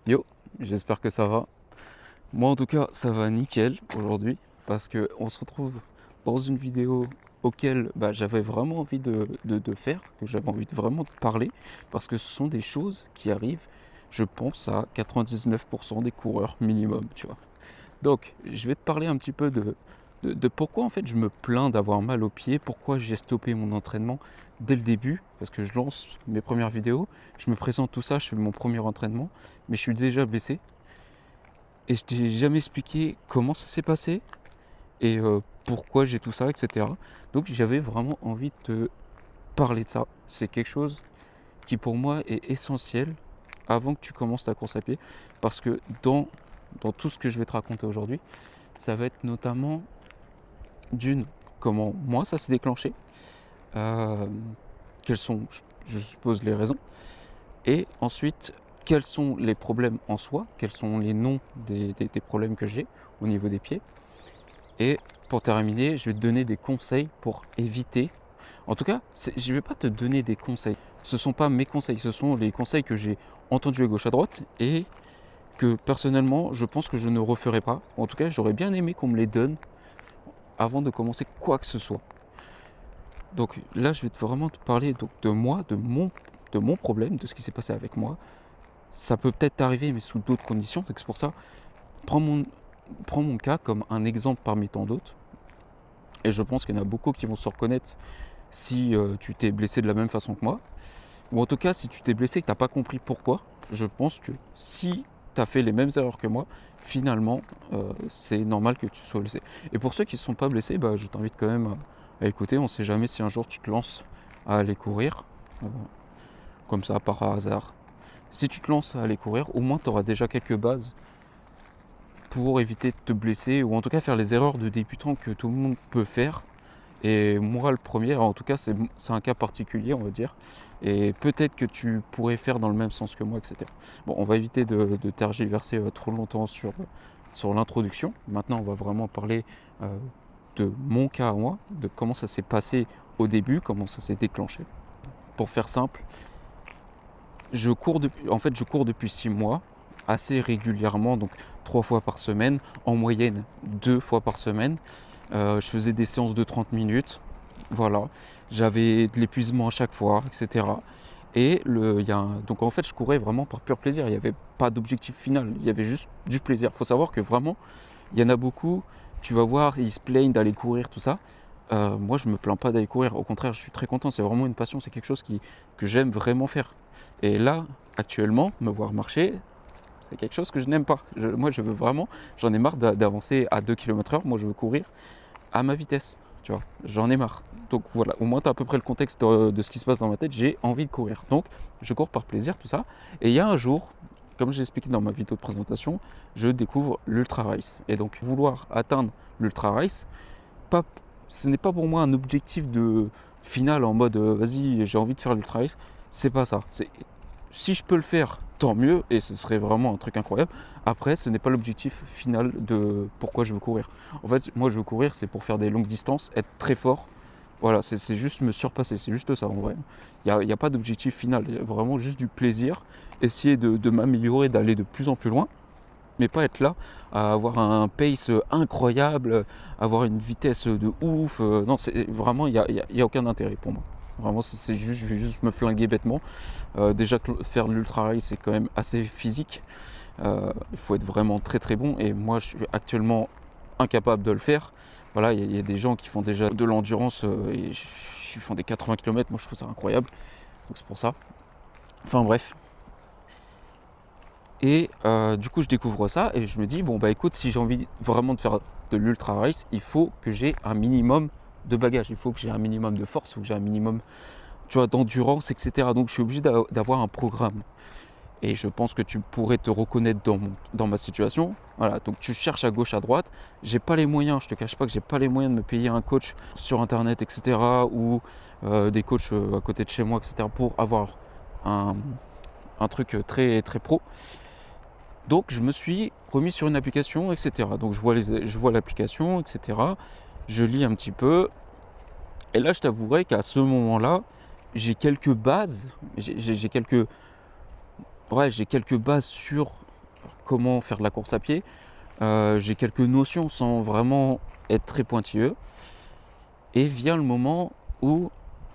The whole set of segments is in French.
Yo, j'espère que ça va. Moi en tout cas, ça va nickel aujourd'hui parce que on se retrouve dans une vidéo auquel j'avais vraiment envie de faire, que j'avais envie de vraiment de parler parce que ce sont des choses qui arrivent, je pense, à 99% des coureurs minimum, tu vois. Donc, je vais te parler un petit peu de pourquoi en fait je me plains d'avoir mal aux pieds, pourquoi j'ai stoppé mon entraînement dès le début, parce que je lance mes premières vidéos, je me présente tout ça, je fais mon premier entraînement, mais je suis déjà blessé et je t'ai jamais expliqué comment ça s'est passé et pourquoi j'ai tout ça, etc. Donc j'avais vraiment envie de te parler de ça. C'est quelque chose qui pour moi est essentiel avant que tu commences ta course à pied, parce que dans tout ce que je vais te raconter aujourd'hui, ça va être notamment d'une, comment moi ça s'est déclenché, euh, quelles sont, je suppose, les raisons, et ensuite, quels sont les problèmes en soi, quels sont les noms des problèmes que j'ai au niveau des pieds. Et pour terminer, je vais te donner des conseils pour éviter. En tout cas, je ne vais pas te donner des conseils. Ce ne sont pas mes conseils, ce sont les conseils que j'ai entendus à gauche à droite et que personnellement, je pense que je ne referai pas. En tout cas, j'aurais bien aimé qu'on me les donne avant de commencer quoi que ce soit. Donc là, je vais vraiment te parler donc, de moi, de mon problème, de ce qui s'est passé avec moi. Ça peut peut-être t'arriver, mais sous d'autres conditions. Donc c'est pour ça, prends mon, prends mon cas comme un exemple parmi tant d'autres. Et je pense qu'il y en a beaucoup qui vont se reconnaître si tu t'es blessé de la même façon que moi. Ou en tout cas, si tu t'es blessé et que tu n'as pas compris pourquoi, je pense que si tu as fait les mêmes erreurs que moi, finalement, c'est normal que tu sois blessé. Et pour ceux qui ne sont pas blessés, je t'invite quand même à écouter. On ne sait jamais si un jour tu te lances à aller courir, euh, comme ça, par hasard. Si tu te lances à aller courir, au moins tu auras déjà quelques bases pour éviter de te blesser, ou en tout cas faire les erreurs de débutant que tout le monde peut faire. Et moi le premier, alors en tout cas c'est un cas particulier on va dire, et peut-être que tu pourrais faire dans le même sens que moi, etc. Bon, on va éviter de tergiverser trop longtemps sur l'introduction. Maintenant on va vraiment parler de mon cas à moi, de comment ça s'est passé au début, comment ça s'est déclenché. Pour faire simple, je cours depuis 6 mois, assez régulièrement, donc 3 fois par semaine, en moyenne 2 fois par semaine. Je faisais des séances de 30 minutes, voilà. J'avais de l'épuisement à chaque fois, etc. Et donc en fait, je courais vraiment par pur plaisir. Il n'y avait pas d'objectif final, il y avait juste du plaisir. Il faut savoir que vraiment, il y en a beaucoup, tu vas voir, ils se plaignent d'aller courir, tout ça. Moi, je me plains pas d'aller courir. Au contraire, je suis très content. C'est vraiment une passion. C'est quelque chose que j'aime vraiment faire. Et là, actuellement, me voir marcher, c'est quelque chose que je n'aime pas. Moi, je veux vraiment, j'en ai marre d'avancer à 2 km/h. Moi, je veux courir à ma vitesse. Tu vois, j'en ai marre. Donc voilà, au moins tu as à peu près le contexte de ce qui se passe dans ma tête. J'ai envie de courir. Donc, je cours par plaisir, tout ça. Et il y a un jour, comme j'ai expliqué dans ma vidéo de présentation, je découvre l'Ultra Race. Et donc, vouloir atteindre l'Ultra Race, pas, ce n'est pas pour moi un objectif de final en mode vas-y, j'ai envie de faire l'Ultra Race. C'est pas ça. Si je peux le faire, tant mieux, et ce serait vraiment un truc incroyable. Après, ce n'est pas l'objectif final de pourquoi je veux courir. En fait, moi, je veux courir, c'est pour faire des longues distances, être très fort. Voilà, c'est juste me surpasser, c'est juste ça en vrai. Il y a pas d'objectif final, il y a vraiment juste du plaisir, essayer de m'améliorer, d'aller de plus en plus loin, mais pas être là à avoir un pace incroyable, avoir une vitesse de ouf. Non, c'est vraiment, il y a aucun intérêt pour moi. Vraiment, c'est juste, je vais juste me flinguer bêtement. Déjà que faire de l'ultra race, c'est quand même assez physique. Il faut être vraiment très très bon. Et moi, je suis actuellement incapable de le faire. Voilà, il y a des gens qui font déjà de l'endurance et ils font des 80 km. Moi, je trouve ça incroyable. Donc c'est pour ça. Enfin bref. Et du coup, je découvre ça et je me dis, bon, bah écoute, si j'ai envie vraiment de faire de l'ultra race, il faut que j'ai un minimum de bagages. Il faut que j'ai un minimum de force, il faut que j'ai un minimum, tu vois, d'endurance, etc. Donc, je suis obligé d'avoir un programme. Et je pense que tu pourrais te reconnaître dans ma situation. Voilà, donc tu cherches à gauche, à droite. J'ai pas les moyens, je te cache pas que j'ai pas les moyens de me payer un coach sur internet, etc. Ou des coachs à côté de chez moi, etc. pour avoir un, un truc très, très pro. Donc je me suis remis sur une application, etc. Donc je vois l'application, etc. Je lis un petit peu. Et là, je t'avouerai qu'à ce moment-là, j'ai quelques bases. J'ai quelques bases sur comment faire de la course à pied. J'ai quelques notions sans vraiment être très pointilleux. Et vient le moment où,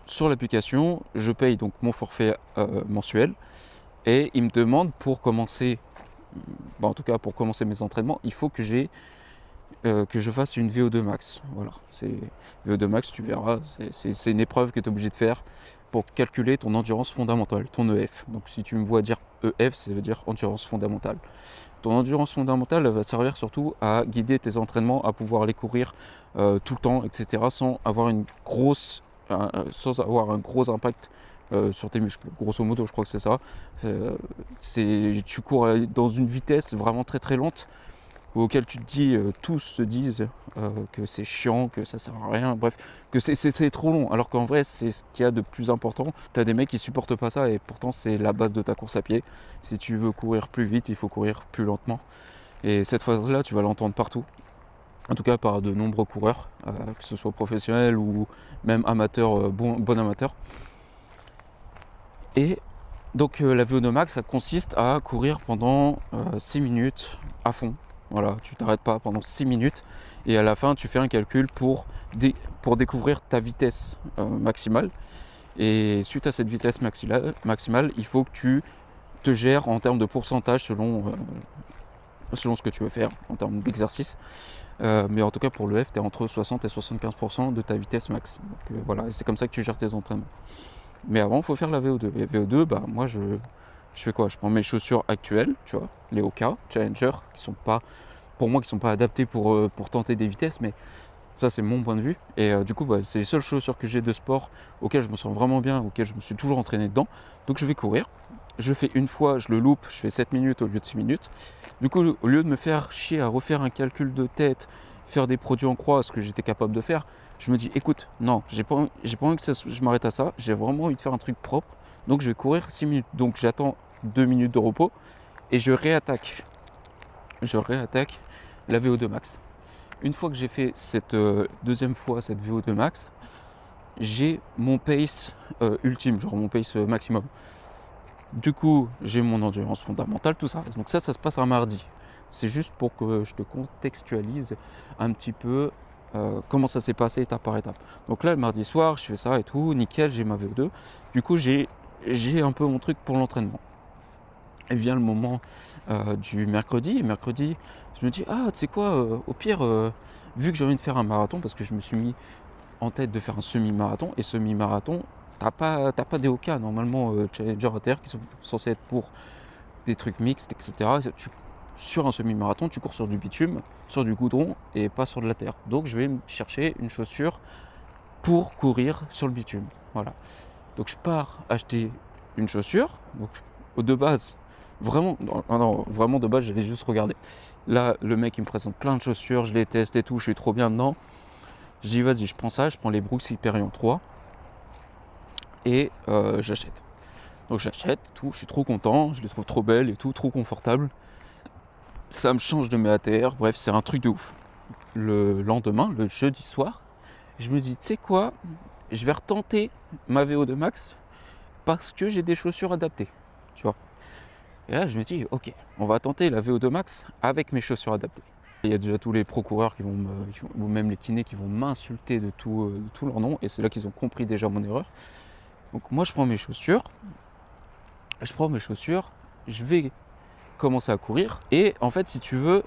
sur l'application, je paye donc mon forfait mensuel et il me demande pour commencer, en tout cas pour commencer mes entraînements, il faut que je fasse une VO2 max. Voilà, c'est VO2 max, tu verras, c'est une épreuve que tu es obligé de faire pour calculer ton endurance fondamentale, ton EF. Donc si tu me vois dire EF, ça veut dire endurance fondamentale. Ton endurance fondamentale, elle va servir surtout à guider tes entraînements, à pouvoir les courir tout le temps, etc. sans avoir un gros impact sur tes muscles. Grosso modo, je crois que c'est ça. Tu cours dans une vitesse vraiment très très lente, auquel tu te dis, tous se disent que c'est chiant, que ça sert à rien, bref, que c'est trop long, alors qu'en vrai c'est ce qu'il y a de plus important. Tu as des mecs qui supportent pas ça et pourtant c'est la base de ta course à pied. Si tu veux courir plus vite, il faut courir plus lentement. Et cette phrase-là, tu vas l'entendre partout, en tout cas par de nombreux coureurs, que ce soit professionnels ou même amateurs, bon amateur. Et donc la VO2 max, ça consiste à courir pendant 6 minutes à fond. Voilà, tu t'arrêtes pas pendant 6 minutes et à la fin tu fais un calcul pour découvrir ta vitesse maximale. Et suite à cette vitesse maximale, il faut que tu te gères en termes de pourcentage selon ce que tu veux faire en termes d'exercice. Mais en tout cas pour le F, tu es entre 60 et 75% de ta vitesse max. Donc voilà, c'est comme ça que tu gères tes entraînements. Mais avant, il faut faire la VO2. Et VO2, moi je fais quoi? Je prends mes chaussures actuelles, tu vois, les Hoka Challenger, qui sont pas, pour moi, qui sont pas adaptées pour tenter des vitesses, mais ça c'est mon point de vue. Et du coup, c'est les seules chaussures que j'ai de sport auxquelles je me sens vraiment bien, auxquelles je me suis toujours entraîné dedans. Donc je vais courir. Je fais une fois, je le loupe, je fais 7 minutes au lieu de 6 minutes. Du coup, au lieu de me faire chier à refaire un calcul de tête, faire des produits en croix, ce que j'étais capable de faire, je me dis, écoute, non, j'ai pas envie que je m'arrête à ça, j'ai vraiment envie de faire un truc propre, donc je vais courir 6 minutes. Donc j'attends 2 minutes de repos et je réattaque la VO2 max. Une fois que j'ai fait cette deuxième fois cette VO2 max, j'ai mon pace ultime, genre mon pace maximum. Du coup, j'ai mon endurance fondamentale, tout ça. Donc ça se passe un mardi. C'est juste pour que je te contextualise un petit peu comment ça s'est passé étape par étape. Donc là, le mardi soir, je fais ça et tout, nickel, j'ai ma VO2. Du coup, j'ai un peu mon truc pour l'entraînement. Et vient le moment du mercredi. Et mercredi, je me dis, ah, tu sais quoi, au pire, vu que j'ai envie de faire un marathon, parce que je me suis mis en tête de faire un semi-marathon, et semi-marathon, t'as pas des OK normalement Challenger à terre qui sont censés être pour des trucs mixtes, etc. Sur un semi-marathon, tu cours sur du bitume, sur du goudron et pas sur de la terre. Donc je vais me chercher une chaussure pour courir sur le bitume. Voilà. Donc je pars acheter une chaussure. Donc de base, vraiment, vraiment de base, j'allais juste regarder. Là, le mec il me présente plein de chaussures, je les teste et tout, je suis trop bien dedans. Je dis vas-y, je prends ça, je prends les Brooks Hyperion 3 et j'achète. Donc j'achète tout, je suis trop content, je les trouve trop belles et tout, trop confortables. Ça me change de mes ATR, bref, c'est un truc de ouf. Le lendemain, le jeudi soir, je me dis, tu sais quoi, je vais retenter ma VO2 max parce que j'ai des chaussures adaptées, tu vois. Et là, je me dis, ok, on va tenter la VO2 max avec mes chaussures adaptées. Il y a déjà tous les pro-coureurs ou même les kinés qui vont m'insulter de tout leur nom, et c'est là qu'ils ont compris déjà mon erreur. Donc moi, je prends mes chaussures, je vais commencer à courir, et en fait, si tu veux,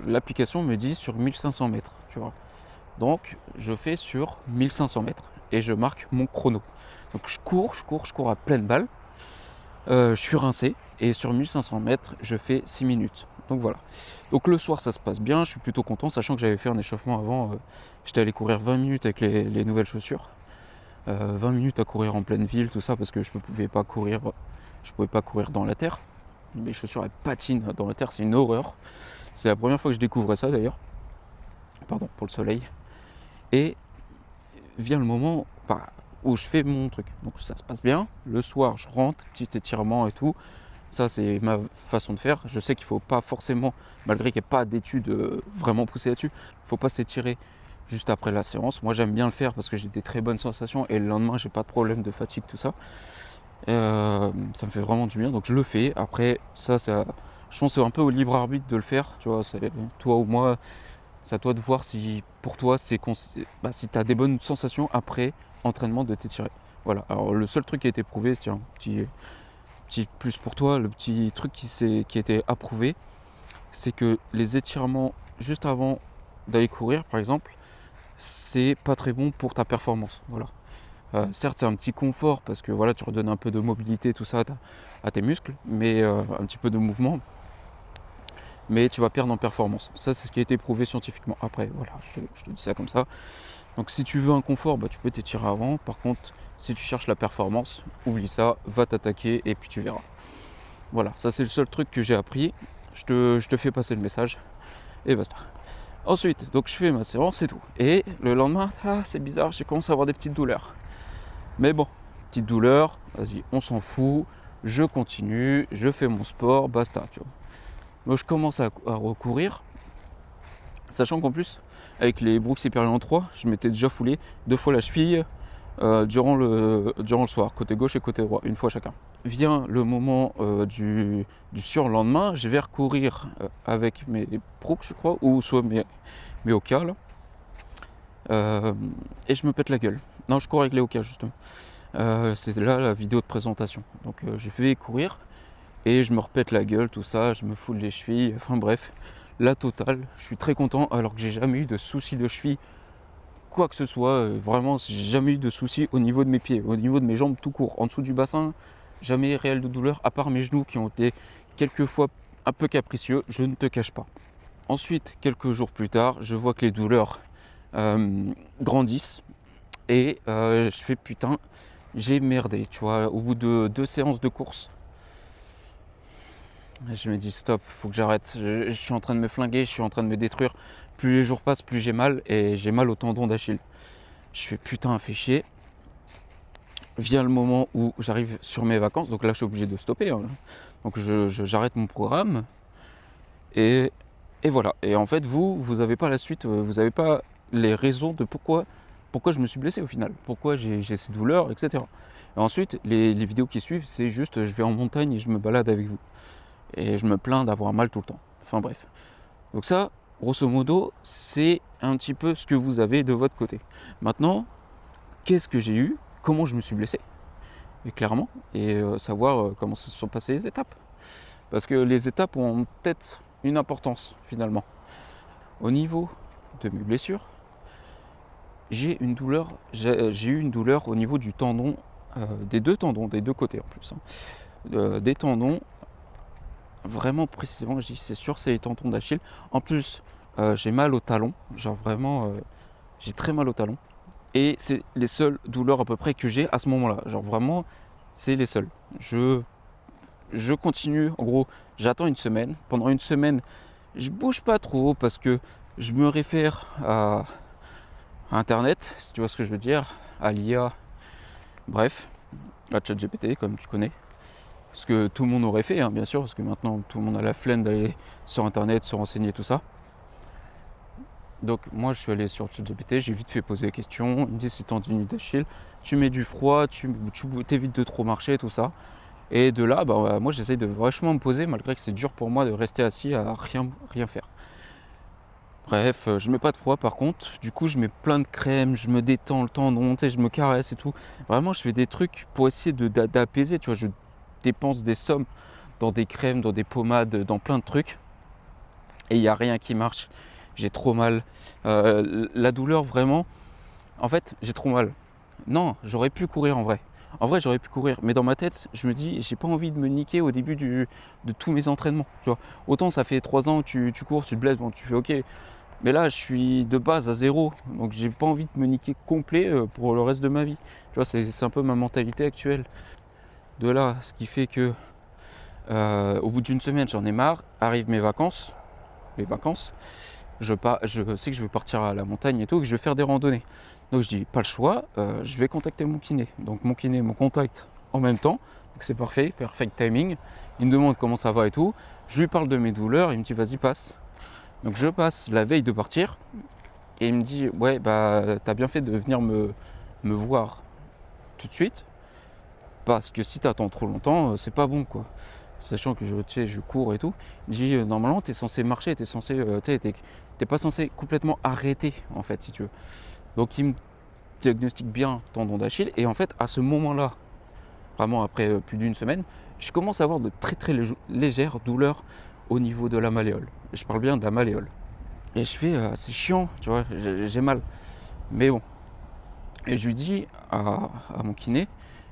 l'application me dit sur 1500 mètres, tu vois. Donc, je fais sur 1500 mètres, et je marque mon chrono. Donc je cours à pleine balle, je suis rincé, et sur 1500 mètres, je fais 6 minutes. Donc voilà. Donc le soir, ça se passe bien, je suis plutôt content, sachant que j'avais fait un échauffement avant. J'étais allé courir 20 minutes avec les nouvelles chaussures. 20 minutes à courir en pleine ville, tout ça, parce que je ne pouvais pas courir dans la terre. Mes chaussures, elles patinent dans la terre, c'est une horreur. C'est la première fois que je découvrais ça d'ailleurs. Pardon pour le soleil. Et vient le moment où je fais mon truc. Donc ça se passe bien. Le soir, je rentre, petit étirement et tout. Ça, c'est ma façon de faire. Je sais qu'il ne faut pas forcément, malgré qu'il n'y ait pas d'études vraiment poussées là-dessus, il ne faut pas s'étirer juste après la séance. Moi, j'aime bien le faire parce que j'ai des très bonnes sensations et le lendemain, j'ai pas de problème de fatigue, tout ça. Ça me fait vraiment du bien, donc je le fais. Après, ça Je pense que c'est un peu au libre arbitre de le faire, tu vois, c'est toi ou moi, c'est à toi de voir si pour toi si tu as des bonnes sensations après entraînement de t'étirer. Voilà. Alors le seul truc qui a été prouvé, tiens, petit plus pour toi, le petit truc qui a été approuvé, c'est que les étirements juste avant d'aller courir, par exemple, c'est pas très bon pour ta performance. Voilà. Certes, c'est un petit confort parce que voilà, tu redonnes un peu de mobilité, tout ça à tes muscles, mais un petit peu de mouvement, mais tu vas perdre en performance. Ça, c'est ce qui a été prouvé scientifiquement. Après, voilà, je te dis ça comme ça. Donc, si tu veux un confort, bah, tu peux t'étirer avant. Par contre, si tu cherches la performance, oublie ça, va t'attaquer et puis tu verras. Voilà, ça, c'est le seul truc que j'ai appris. Je te fais passer le message et basta. Ensuite, donc je fais ma séance et tout. Et le lendemain, c'est bizarre, j'ai commencé à avoir des petites douleurs. Mais bon, petite douleur, vas-y, on s'en fout, je continue, je fais mon sport, basta, tu vois. Donc je commence à recourir, sachant qu'en plus, avec les Brooks Hyperion 3, je m'étais déjà foulé 2 fois la cheville durant le soir, côté gauche et côté droit, une fois chacun. Vient le moment du surlendemain, je vais recourir avec mes Brooks, je crois, ou soit mes Hoka, là. Et je me pète la gueule. Non, je cours avec les Hoka, justement. C'est là la vidéo de présentation. Donc je vais courir et je me repète la gueule, tout ça, je me foule les chevilles, enfin bref, la totale. Je suis très content alors que j'ai jamais eu de soucis de cheville, quoi que ce soit. Vraiment, j'ai jamais eu de soucis au niveau de mes pieds, au niveau de mes jambes tout court. En dessous du bassin, jamais réel de douleur, à part mes genoux qui ont été quelquefois un peu capricieux, je ne te cache pas. Ensuite, quelques jours plus tard, je vois que les douleurs grandissent et je fais putain, j'ai merdé, tu vois, au bout de 2 séances de course. Je me dis stop, faut que j'arrête, je suis en train de me flinguer, je suis en train de me détruire. Plus les jours passent, plus j'ai mal et j'ai mal au tendon d'Achille. Je fais putain, fait chier. Vient le moment où j'arrive sur mes vacances, donc là je suis obligé de stopper. Hein. Donc j'arrête mon programme et voilà. Et en fait vous n'avez pas la suite, vous n'avez pas les raisons de pourquoi je me suis blessé au final, pourquoi j'ai ces douleurs, etc. Et ensuite les vidéos qui suivent, c'est juste je vais en montagne et je me balade avec vous. Et je me plains d'avoir mal tout le temps. Enfin bref. Donc ça, grosso modo, c'est un petit peu ce que vous avez de votre côté. Maintenant, qu'est-ce que j'ai eu? Comment je me suis blessé? Et clairement, et savoir comment se sont passées les étapes. Parce que les étapes ont peut-être une importance finalement. Au niveau de mes blessures, j'ai eu une douleur au niveau du tendon, des deux tendons, des deux côtés en plus. Des tendons. Vraiment précisément, je dis c'est sûr, c'est les tendons d'Achille. En plus, j'ai mal au talon, genre vraiment, j'ai très mal au talon. Et c'est les seules douleurs à peu près que j'ai à ce moment-là. Genre vraiment, c'est les seules. Je continue, en gros, j'attends une semaine. Pendant une semaine, je bouge pas trop parce que je me réfère à Internet, si tu vois ce que je veux dire, à l'IA, bref, à ChatGPT, comme tu connais. Ce que tout le monde aurait fait, hein, bien sûr, parce que maintenant tout le monde a la flemme d'aller sur internet, se renseigner, tout ça. Donc moi je suis allé sur ChatGPT, j'ai vite fait poser la question, il me dit c'est tendinite d'Achille, tu mets du froid, tu t'évites de trop marcher, tout ça. Et de là, moi j'essaye de vachement me poser, malgré que c'est dur pour moi de rester assis à rien faire. Bref, je mets pas de froid par contre, du coup je mets plein de crème, je me détends le tendon, je me caresse et tout. Vraiment je fais des trucs pour essayer d'apaiser, tu vois, je dépense des sommes dans des crèmes, dans des pommades, dans plein de trucs. Et il n'y a rien qui marche. J'ai trop mal. La douleur, vraiment, en fait, j'ai trop mal. Non, j'aurais pu courir en vrai. En vrai, j'aurais pu courir. Mais dans ma tête, je me dis, j'ai pas envie de me niquer au début de tous mes entraînements. Tu vois. Autant ça fait 3 ans que tu cours, tu te blesses, bon, tu fais ok. Mais là, je suis de base à zéro. Donc, j'ai pas envie de me niquer complet pour le reste de ma vie. Tu vois, c'est un peu ma mentalité actuelle. De là, ce qui fait que au bout d'une semaine, j'en ai marre. Arrivent mes vacances. Je sais que je vais partir à la montagne et tout, que je vais faire des randonnées. Donc je dis pas le choix, je vais contacter mon kiné. Donc mon kiné me contacte en même temps. Donc c'est parfait, perfect timing. Il me demande comment ça va et tout. Je lui parle de mes douleurs, il me dit vas-y passe. Donc je passe la veille de partir. Et il me dit ouais t'as bien fait de venir me voir tout de suite. Parce que si t'attends trop longtemps, c'est pas bon quoi. sachant que je cours et tout. Il me dit normalement t'es censé marcher, t'es pas censé complètement arrêter en fait si tu veux. Donc il me diagnostique bien tendon d'Achille et en fait à ce moment-là, vraiment après plus d'une semaine, je commence à avoir de très très légères douleurs au niveau de la malléole. Je parle bien de la malléole. Et je fais c'est chiant, tu vois, j'ai mal. Mais bon. Et je lui dis à mon kiné,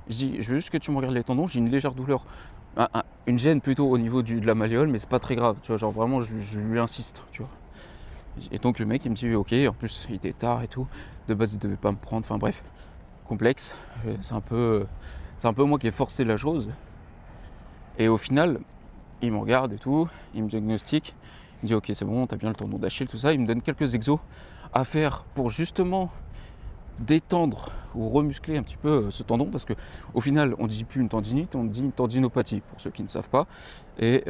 je dis je veux juste que tu me regardes les tendons, j'ai une légère douleur. Une gêne plutôt au niveau de la malléole, mais c'est pas très grave, tu vois, genre vraiment je lui insiste, tu vois. Et donc le mec il me dit ok, en plus il était tard et tout, de base il devait pas me prendre, enfin bref, complexe, c'est un peu moi qui ai forcé la chose. Et au final, il me regarde et tout, il me diagnostique, il me dit ok c'est bon, t'as bien le tendon d'Achille, tout ça, il me donne quelques exos à faire pour justement détendre ou remuscler un petit peu ce tendon, parce que au final on dit plus une tendinite, on dit une tendinopathie pour ceux qui ne savent pas. Et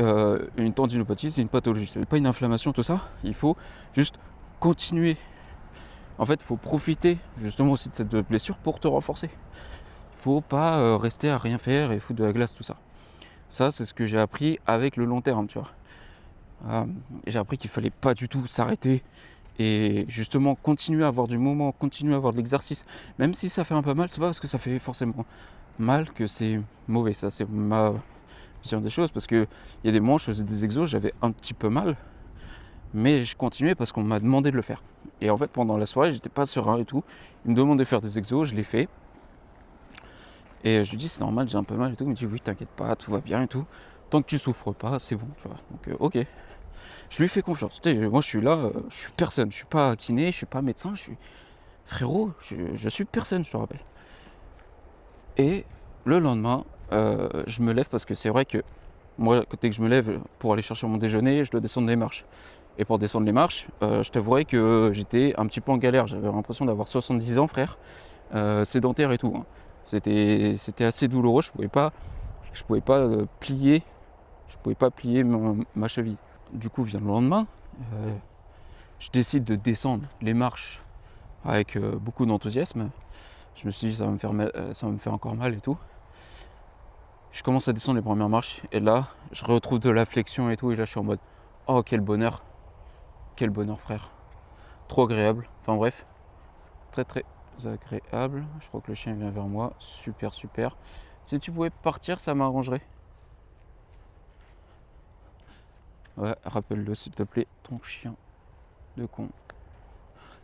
une tendinopathie c'est une pathologie, c'est pas une inflammation tout ça, il faut juste continuer. En fait il faut profiter justement aussi de cette blessure pour te renforcer. Il faut pas rester à rien faire et foutre de la glace tout ça. Ça c'est ce que j'ai appris avec le long terme, tu vois. J'ai appris qu'il fallait pas du tout s'arrêter et justement continuer à avoir du mouvement, continuer à avoir de l'exercice, même si ça fait un peu mal, c'est pas parce que ça fait forcément mal que c'est mauvais. Ça c'est ma vision des choses, parce que il y a des moments je faisais des exos, j'avais un petit peu mal, mais je continuais parce qu'on m'a demandé de le faire. Et en fait pendant la soirée j'étais pas serein et tout, ils me demandaient de faire des exos, je les fais. Et je lui dis c'est normal, j'ai un peu mal et tout, il me dit oui t'inquiète pas, tout va bien et tout, tant que tu souffres pas, c'est bon, tu vois. Donc ok. Je lui fais confiance. Moi, je suis là, je suis personne. Je suis pas kiné, je suis pas médecin, je suis frérot, je suis personne, je te rappelle. Et le lendemain, je me lève parce que c'est vrai que moi, dès que je me lève pour aller chercher mon déjeuner, je dois descendre les marches. Et pour descendre les marches, je t'avouerais que j'étais un petit peu en galère. J'avais l'impression d'avoir 70 ans, frère, sédentaire et tout. Hein. C'était assez douloureux. Je pouvais pas plier, ma cheville. Du coup, vient le lendemain, je décide de descendre les marches avec beaucoup d'enthousiasme. Je me suis dit ça va me faire encore mal et tout. Je commence à descendre les premières marches et là, je retrouve de la flexion et tout, et là je suis en mode oh quel bonheur frère, trop agréable. Enfin bref, très très agréable. Je crois que le chien vient vers moi, super super. Si tu pouvais partir, ça m'arrangerait. Ouais, rappelle-le s'il te plaît, ton chien de con.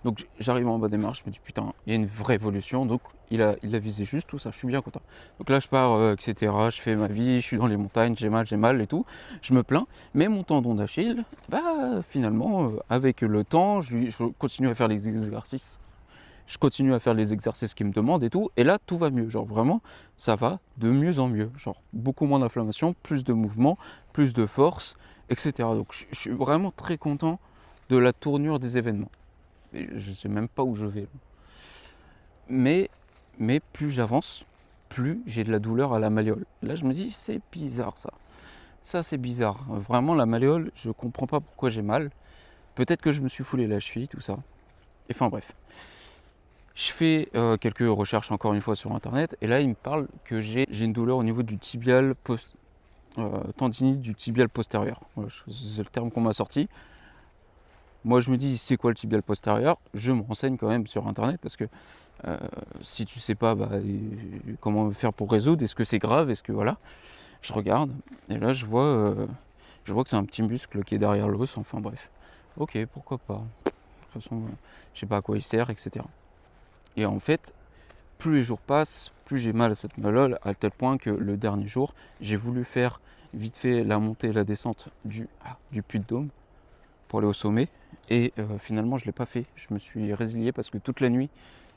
Donc j'arrive en bas des marches, je me dis putain, il y a une vraie évolution, donc il a visé juste tout ça, je suis bien content. Donc là je pars, etc. Je fais ma vie, je suis dans les montagnes, j'ai mal et tout, je me plains, mais mon tendon d'Achille, bah finalement, avec le temps, je continue à faire les exercices. Je continue à faire les exercices qu'il me demande et tout, et là tout va mieux, genre vraiment, ça va de mieux en mieux, genre beaucoup moins d'inflammation, plus de mouvement, plus de force, etc. Donc je suis vraiment très content de la tournure des événements. Et je sais même pas où je vais. Mais plus j'avance, plus j'ai de la douleur à la malléole. Là je me dis c'est bizarre ça. Ça c'est bizarre. Vraiment la malléole, je comprends pas pourquoi j'ai mal. Peut-être que je me suis foulé la cheville, tout ça. Enfin bref. Je fais quelques recherches encore une fois sur internet et là il me parle que j'ai une douleur au niveau du tibial tendinite du tibial postérieur. Voilà, c'est le terme qu'on m'a sorti. Moi je me dis c'est quoi le tibial postérieur? Je me renseigne quand même sur internet parce que si tu sais pas comment faire pour résoudre, est-ce que c'est grave, est-ce que voilà. Je regarde et là je vois que c'est un petit muscle qui est derrière l'os, enfin bref. Ok, pourquoi pas. De toute façon, je sais pas à quoi il sert, etc. Et en fait, plus les jours passent, plus j'ai mal à cette malole, à tel point que le dernier jour, j'ai voulu faire vite fait la montée et la descente du Puy-de-Dôme pour aller au sommet. Et finalement, je ne l'ai pas fait. Je me suis résilié parce que toute la nuit,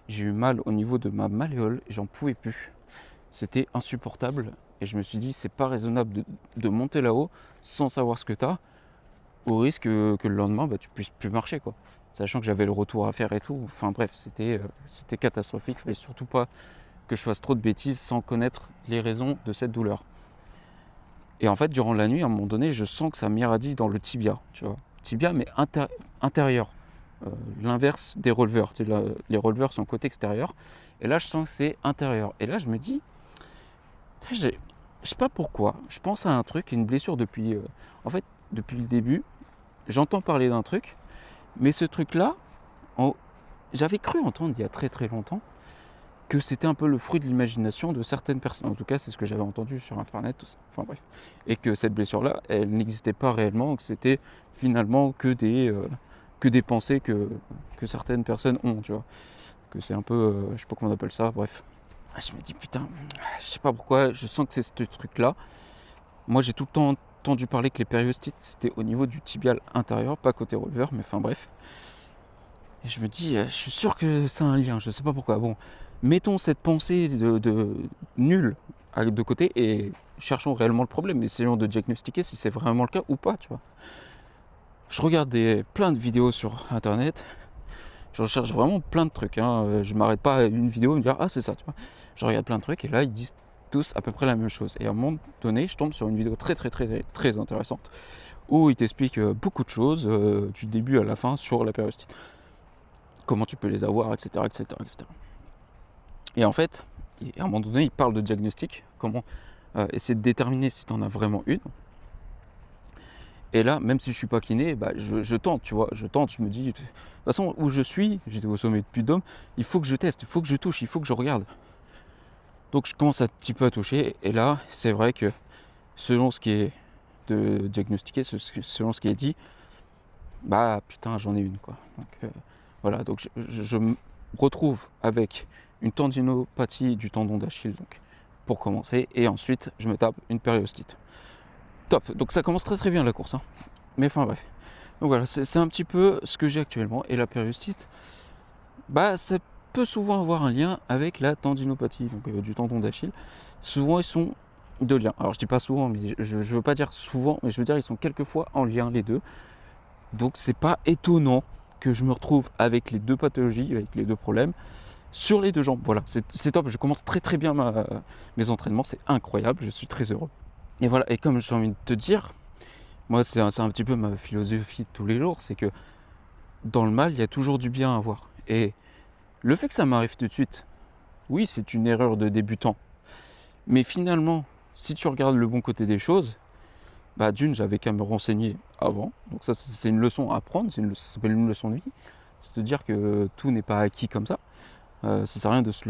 j'ai eu mal au niveau de ma malléole et j'en pouvais plus. C'était insupportable. Et je me suis dit, c'est pas raisonnable de monter là-haut sans savoir ce que tu as, au risque que le lendemain, tu puisses plus marcher, quoi. Sachant que j'avais le retour à faire et tout. Enfin bref, c'était catastrophique. Il fallait surtout pas que je fasse trop de bêtises sans connaître les raisons de cette douleur. Et en fait, durant la nuit, à un moment donné, je sens que ça m'irradie dans le tibia, tu vois. Tibia, mais intérieur. L'inverse des releveurs. Tu sais, les releveurs sont côté extérieur. Et là, je sens que c'est intérieur. Et là, je me dis, je sais pas pourquoi, je pense à un truc, une blessure depuis, en fait, depuis le début, j'entends parler d'un truc, mais ce truc-là, en j'avais cru entendre il y a très, très longtemps que c'était un peu le fruit de l'imagination de certaines personnes. En tout cas, c'est ce que j'avais entendu sur internet, tout ça. Enfin bref. Et que cette blessure-là, elle n'existait pas réellement, que c'était finalement que des pensées que certaines personnes ont, tu vois. Que c'est un peu, je sais pas comment on appelle ça, bref. Je me dis putain, je sais pas pourquoi, je sens que c'est ce truc-là. Moi, j'ai tout le temps entendu parler que les périostites, c'était au niveau du tibial intérieur, pas côté releveur, mais enfin bref. Et je me dis, je suis sûr que c'est un lien, je sais pas pourquoi. Bon, mettons cette pensée de nulle de côté et cherchons réellement le problème. Essayons de diagnostiquer si c'est vraiment le cas ou pas, tu vois. Je regarde plein de vidéos sur internet, je recherche vraiment plein de trucs. Je m'arrête pas à une vidéo et me dire, ah c'est ça, tu vois. Je regarde plein de trucs et là, ils disent tous à peu près la même chose. Et à un moment donné, je tombe sur une vidéo très très très très, très intéressante où ils t'expliquent beaucoup de choses, du début à la fin, sur la périostite. Comment tu peux les avoir, etc. etc., etc. Et en fait, à un moment donné, il parle de diagnostic, comment essayer de déterminer si tu en as vraiment une. Et là, même si je suis pas kiné, bah, je tente, tu vois, je tente, je me dis, de toute façon, où je suis, j'étais au sommet de Puy-de-Dôme, il faut que je teste, il faut que je touche, il faut que je regarde. Donc je commence un petit peu à toucher, et là, c'est vrai que selon ce qui est de diagnostiqué, selon ce qui est dit, bah putain, j'en ai une, quoi. Donc voilà, donc je me retrouve avec une tendinopathie du tendon d'Achille, donc pour commencer, et ensuite je me tape une périostite. Top, donc ça commence très très bien la course, hein. Mais enfin bref. Donc voilà, c'est un petit peu ce que j'ai actuellement, et la périostite, bah ça peut souvent avoir un lien avec la tendinopathie donc, du tendon d'Achille. Souvent ils sont de lien. Alors je dis pas souvent, mais je veux pas dire souvent, mais je veux dire ils sont quelquefois en lien les deux. Donc c'est pas étonnant que je me retrouve avec les deux pathologies, avec les deux problèmes, sur les deux jambes. Voilà, c'est top, je commence très très bien mes entraînements, c'est incroyable, je suis très heureux. Et voilà, et comme j'ai envie de te dire, moi c'est un petit peu ma philosophie de tous les jours, c'est que dans le mal, il y a toujours du bien à voir. Et le fait que ça m'arrive tout de suite, oui, c'est une erreur de débutant. Mais finalement, si tu regardes le bon côté des choses, bah d'une, j'avais qu'à me renseigner avant. Donc ça, c'est une leçon à apprendre, ça s'appelle une leçon de vie. C'est de dire que tout n'est pas acquis comme ça. Ça sert à rien de se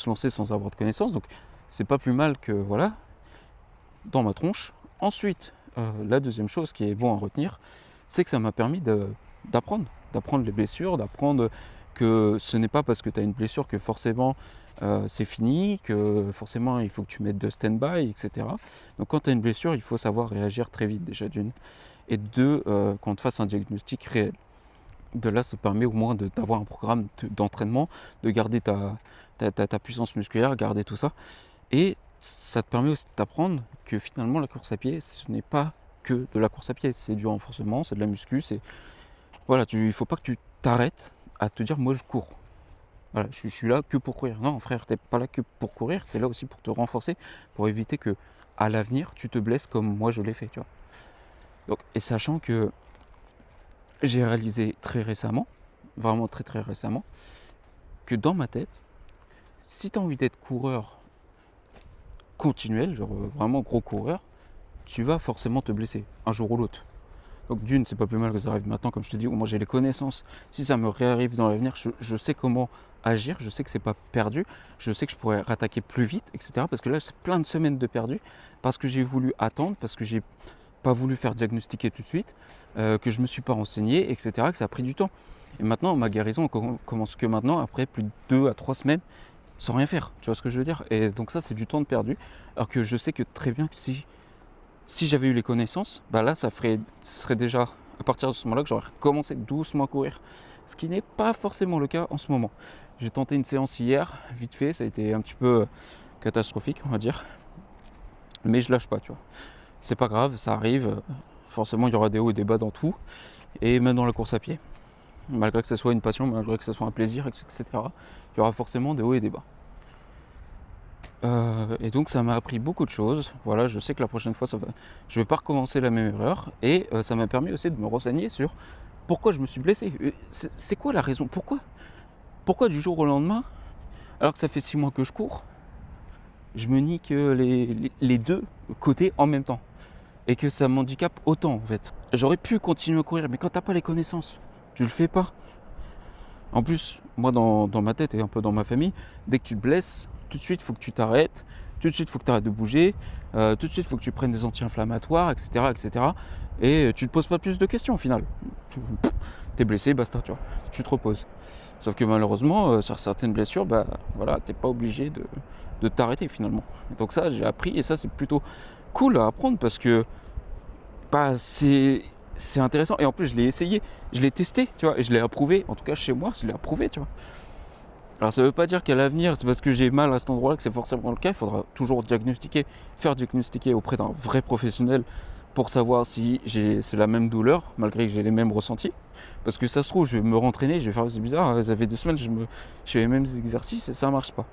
lancer sans avoir de connaissances. Donc c'est pas plus mal que, voilà, dans ma tronche. Ensuite, la deuxième chose qui est bon à retenir, c'est que ça m'a permis d'apprendre les blessures, d'apprendre que ce n'est pas parce que tu as une blessure que forcément c'est fini, que forcément il faut que tu mettes de stand-by, etc. Donc quand tu as une blessure, il faut savoir réagir très vite déjà d'une, et deux, qu'on te fasse un diagnostic réel. De là, ça permet au moins d'avoir un programme d'entraînement, de garder ta puissance musculaire, garder tout ça. Et ça te permet aussi d'apprendre que finalement la course à pied, ce n'est pas que de la course à pied, c'est du renforcement, c'est de la muscu, c'est... Voilà, il ne faut pas que tu t'arrêtes à te dire moi je cours. Voilà, je suis là que pour courir. Non frère, t'es pas là que pour courir, tu es là aussi pour te renforcer, pour éviter que à l'avenir tu te blesses comme moi je l'ai fait, tu vois. Donc, et sachant que j'ai réalisé très récemment, vraiment très très récemment, que dans ma tête, si tu as envie d'être coureur continuel, genre vraiment gros coureur, tu vas forcément te blesser, un jour ou l'autre. Donc d'une, c'est pas plus mal que ça arrive maintenant, comme je te dis, au moins j'ai les connaissances. Si ça me réarrive dans l'avenir, je sais comment agir, je sais que c'est pas perdu, je sais que je pourrais rattaquer plus vite, etc. Parce que là, c'est plein de semaines de perdu, parce que j'ai voulu attendre, parce que j'ai pas voulu faire diagnostiquer tout de suite, que je me suis pas renseigné, etc., que ça a pris du temps. Et maintenant, ma guérison commence que maintenant, après plus de 2 à 3 semaines, sans rien faire, tu vois ce que je veux dire. Et donc ça, c'est du temps de perdu, alors que je sais que très bien que si j'avais eu les connaissances, bah là, ce serait déjà à partir de ce moment-là que j'aurais commencé doucement à courir, ce qui n'est pas forcément le cas en ce moment. J'ai tenté une séance hier, vite fait, ça a été un petit peu catastrophique, on va dire, mais je lâche pas, tu vois. C'est pas grave, ça arrive, forcément il y aura des hauts et des bas dans tout, et même dans la course à pied. Malgré que ce soit une passion, malgré que ce soit un plaisir, etc., il y aura forcément des hauts et des bas. Et donc ça m'a appris beaucoup de choses. Voilà, je sais que la prochaine fois, je vais pas recommencer la même erreur. Et ça m'a permis aussi de me renseigner sur pourquoi je me suis blessé. C'est quoi la raison? Pourquoi du jour au lendemain, alors que ça fait 6 mois que je cours, je me nique les deux côtés en même temps. Et que ça m'handicape autant en fait. J'aurais pu continuer à courir, mais quand t'as pas les connaissances, tu le fais pas. En plus, moi dans ma tête et un peu dans ma famille, dès que tu te blesses, tout de suite il faut que tu t'arrêtes, tout de suite il faut que tu arrêtes de bouger, tout de suite il faut que tu prennes des anti-inflammatoires, etc., etc. Et tu te poses pas plus de questions au final. T'es blessé, basta, tu vois, tu te reposes. Sauf que malheureusement, sur certaines blessures, bah voilà, t'es pas obligé de t'arrêter finalement. Donc ça, j'ai appris et ça c'est plutôt cool à apprendre parce que bah, c'est intéressant. Et en plus, je l'ai essayé, je l'ai testé, tu vois, et je l'ai approuvé. En tout cas, chez moi, je l'ai approuvé, tu vois. Alors, ça veut pas dire qu'à l'avenir, c'est parce que j'ai mal à cet endroit-là que c'est forcément le cas. Il faudra toujours faire diagnostiquer auprès d'un vrai professionnel pour savoir si c'est la même douleur, malgré que j'ai les mêmes ressentis. Parce que ça se trouve, je vais me rentraîner, je vais faire, c'est bizarre, hein, ça fait 2 semaines, je fais les mêmes exercices et ça marche pas.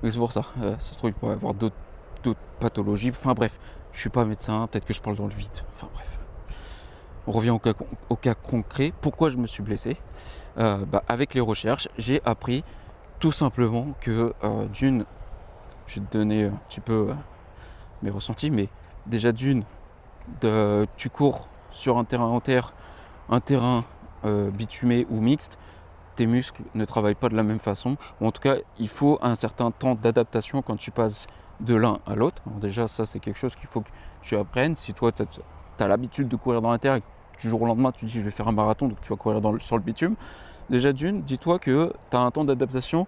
Donc c'est pour ça. Ça se trouve, il pourrait y avoir d'autres pathologies. Enfin bref, je suis pas médecin, peut-être que je parle dans le vide. Enfin bref. On revient au cas concret. Pourquoi je me suis blessé? Avec les recherches, j'ai appris tout simplement que d'une, je vais te donner un petit peu mes ressentis, mais déjà d'une, tu cours sur un terrain en terre, un terrain bitumé ou mixte, tes muscles ne travaillent pas de la même façon. Ou en tout cas, il faut un certain temps d'adaptation quand tu passes de l'un à l'autre. Alors déjà, ça, c'est quelque chose qu'il faut que tu apprennes. Si toi, tu as l'habitude de courir dans la terre et que du jour au lendemain, tu te dis je vais faire un marathon, donc tu vas courir sur le bitume. Déjà d'une, dis-toi que tu as un temps d'adaptation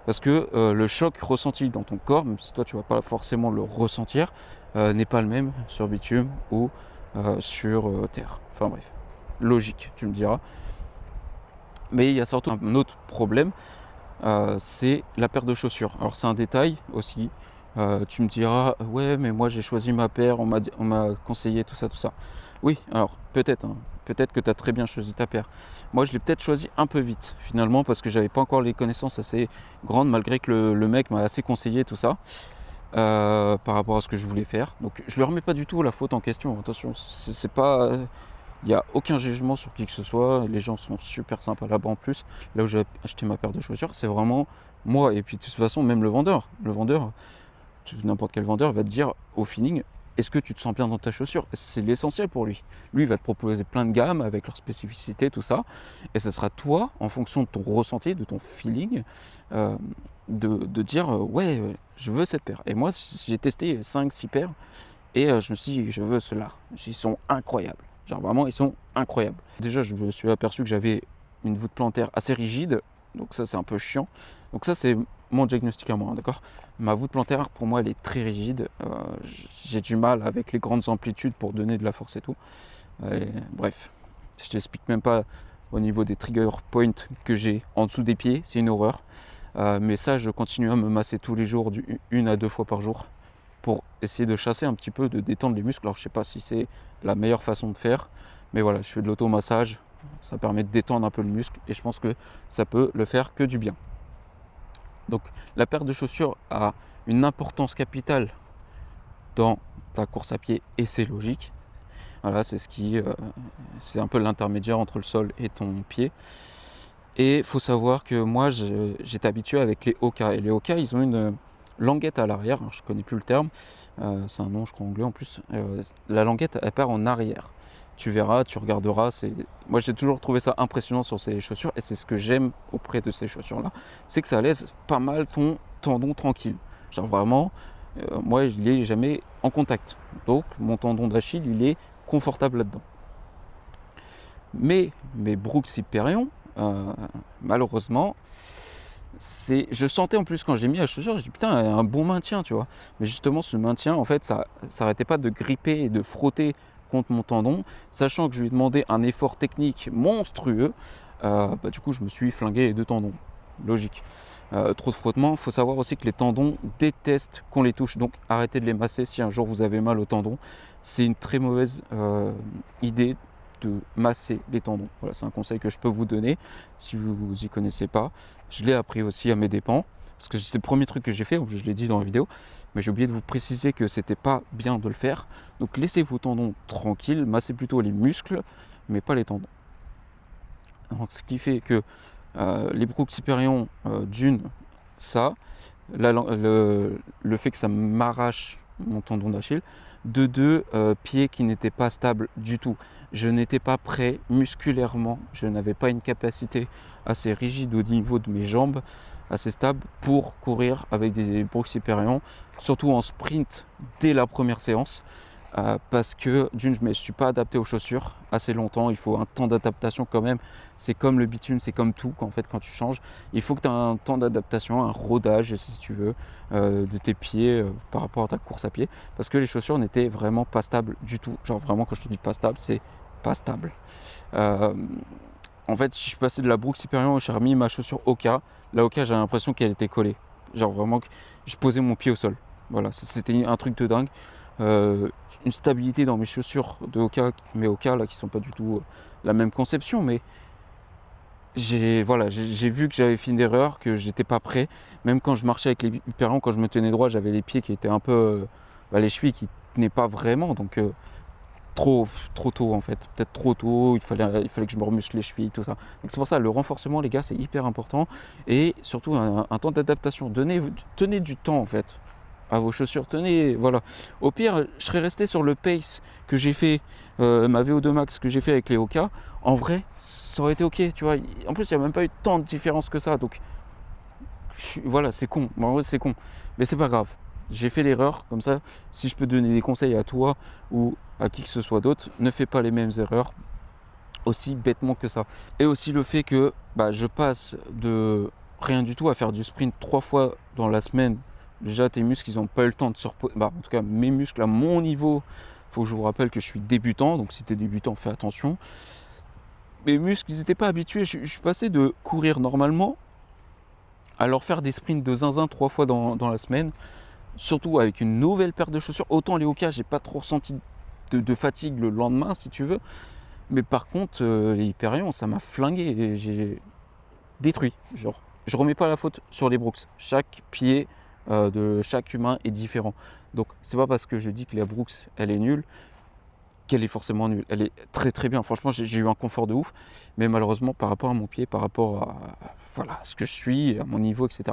parce que le choc ressenti dans ton corps, même si toi, tu ne vas pas forcément le ressentir, n'est pas le même sur bitume ou sur terre. Enfin bref, logique, tu me diras. Mais il y a surtout un autre problème, c'est la paire de chaussures. Alors c'est un détail aussi. Tu me diras, ouais, mais moi j'ai choisi ma paire, on m'a conseillé tout ça, tout ça. Oui, alors peut-être, hein, peut-être que tu as très bien choisi ta paire. Moi je l'ai peut-être choisi un peu vite finalement parce que j'avais pas encore les connaissances assez grandes malgré que le mec m'a assez conseillé tout ça par rapport à ce que je voulais faire. Donc je lui remets pas du tout la faute en question. Attention, c'est pas, il n'y a aucun jugement sur qui que ce soit. Les gens sont super sympas là-bas en plus. Là où j'ai acheté ma paire de chaussures, c'est vraiment moi. Et puis de toute façon, même le vendeur, n'importe quel vendeur va te dire au feeling, est-ce que tu te sens bien dans ta chaussure? C'est l'essentiel pour lui. Lui, il va te proposer plein de gammes avec leurs spécificités, tout ça. Et ce sera toi, en fonction de ton ressenti, de ton feeling, de dire ouais, je veux cette paire. Et moi, j'ai testé 5-6 paires et je me suis dit, je veux ceux-là. Ils sont incroyables. Genre vraiment, ils sont incroyables. Déjà, je me suis aperçu que j'avais une voûte plantaire assez rigide. Donc ça, c'est un peu chiant. Donc ça, c'est mon diagnostic à moi, d'accord? Ma voûte plantaire, pour moi, elle est très rigide. J'ai du mal avec les grandes amplitudes pour donner de la force et tout. Bref, je t'explique même pas au niveau des trigger points que j'ai en dessous des pieds. C'est une horreur. Mais ça, je continue à me masser tous les jours, 1 à 2 fois par jour, pour essayer de chasser un petit peu, de détendre les muscles. Alors je sais pas si c'est la meilleure façon de faire, mais voilà, je fais de l'automassage, ça permet de détendre un peu le muscle et je pense que ça peut le faire que du bien. Donc la paire de chaussures a une importance capitale dans ta course à pied et c'est logique. Voilà, c'est un peu l'intermédiaire entre le sol et ton pied. Et il faut savoir que moi j'étais habitué avec les Hoka. Et les Hoka, ils ont une languette à l'arrière, je ne connais plus le terme, c'est un nom je crois anglais en plus. La languette elle part en arrière. Tu verras, tu regarderas. Moi j'ai toujours trouvé ça impressionnant sur ces chaussures et c'est ce que j'aime auprès de ces chaussures là, c'est que ça laisse pas mal ton tendon tranquille. Genre vraiment, moi il n'est jamais en contact. Donc mon tendon d'Achille il est confortable là-dedans. Mais mes Brooks Hyperion, malheureusement, je sentais en plus quand j'ai mis la chaussure, je dis putain, un bon maintien, tu vois. Mais justement, ce maintien, en fait, ça n'arrêtait pas de gripper et de frotter contre mon tendon, sachant que je lui ai demandé un effort technique monstrueux. Du coup, je me suis flingué les 2 tendons. Logique. Trop de frottement. Il faut savoir aussi que les tendons détestent qu'on les touche, donc arrêtez de les masser si un jour vous avez mal au tendon. C'est une très mauvaise idée de masser les tendons. Voilà, c'est un conseil que je peux vous donner si vous y connaissez pas. Je l'ai appris aussi à mes dépens parce que c'est le premier truc que j'ai fait, je l'ai dit dans la vidéo, mais j'ai oublié de vous préciser que c'était pas bien de le faire. Donc laissez vos tendons tranquilles, massez plutôt les muscles, mais pas les tendons. Donc ce qui fait que les Brooks Hyperion d'une, ça, le fait que ça m'arrache mon tendon d'Achille. De deux, pieds qui n'étaient pas stables du tout. Je n'étais pas prêt musculairement, je n'avais pas une capacité assez rigide au niveau de mes jambes, assez stable pour courir avec des Brooks Hyperion, surtout en sprint dès la première séance. Parce que d'une, je ne me suis pas adapté aux chaussures assez longtemps, il faut un temps d'adaptation quand même. C'est comme le bitume, c'est comme tout, en fait, quand tu changes, il faut que tu aies un temps d'adaptation, un rodage si tu veux, de tes pieds par rapport à ta course à pied, parce que les chaussures n'étaient vraiment pas stables du tout. Genre vraiment, quand je te dis pas stable, c'est pas stable. Euh, En fait, je suis passé de la Brooks Hyperion, j'ai remis ma chaussure Oka. La Oka, j'ai l'impression qu'elle était collée. Genre vraiment que je posais mon pied au sol. Voilà, c'était un truc de dingue. Euh, une stabilité dans mes chaussures de Oka, mais Oka là qui sont pas du tout la même conception, mais j'ai vu que j'avais fait une erreur, que j'étais pas prêt. Même quand je marchais avec les Hyperion, quand je me tenais droit, j'avais les pieds qui étaient un peu, les chevilles qui tenaient pas vraiment, donc trop tôt en fait, peut-être trop tôt, il fallait que je me remuscle les chevilles, tout ça. Donc c'est pour ça, le renforcement les gars, c'est hyper important, et surtout un temps d'adaptation. Tenez du temps en fait à vos chaussures, tenez, voilà. Au pire, je serais resté sur le pace que j'ai fait, ma VO2 max que j'ai fait avec les Oka. En vrai, ça aurait été ok, tu vois. En plus, il n'y a même pas eu tant de différence que ça, donc voilà, c'est con. En vrai, c'est con, mais c'est pas grave. J'ai fait l'erreur, comme ça, si je peux donner des conseils à toi ou à qui que ce soit d'autre, ne fais pas les mêmes erreurs, aussi bêtement que ça. Et aussi le fait que je passe de rien du tout à faire du sprint 3 fois dans la semaine. Déjà, tes muscles, ils n'ont pas eu le temps de se reposer. En tout cas, mes muscles, à mon niveau, il faut que je vous rappelle que je suis débutant, donc si tu es débutant, fais attention. Mes muscles, ils n'étaient pas habitués. Je suis passé de courir normalement à leur faire des sprints de zinzin 3 fois dans la semaine, surtout avec une nouvelle paire de chaussures. Autant les Hoka, j'ai pas trop ressenti de fatigue le lendemain, si tu veux. Mais par contre, les Hyperion, ça m'a flingué et j'ai détruit. Genre, je remets pas la faute sur les Brooks. Chaque pied de chaque humain est différent. Donc, c'est pas parce que je dis que la Brooks, elle est nulle, qu'elle est forcément nulle. Elle est très très bien. Franchement, j'ai eu un confort de ouf. Mais malheureusement, par rapport à mon pied, par rapport à voilà, ce que je suis, à mon niveau, etc.,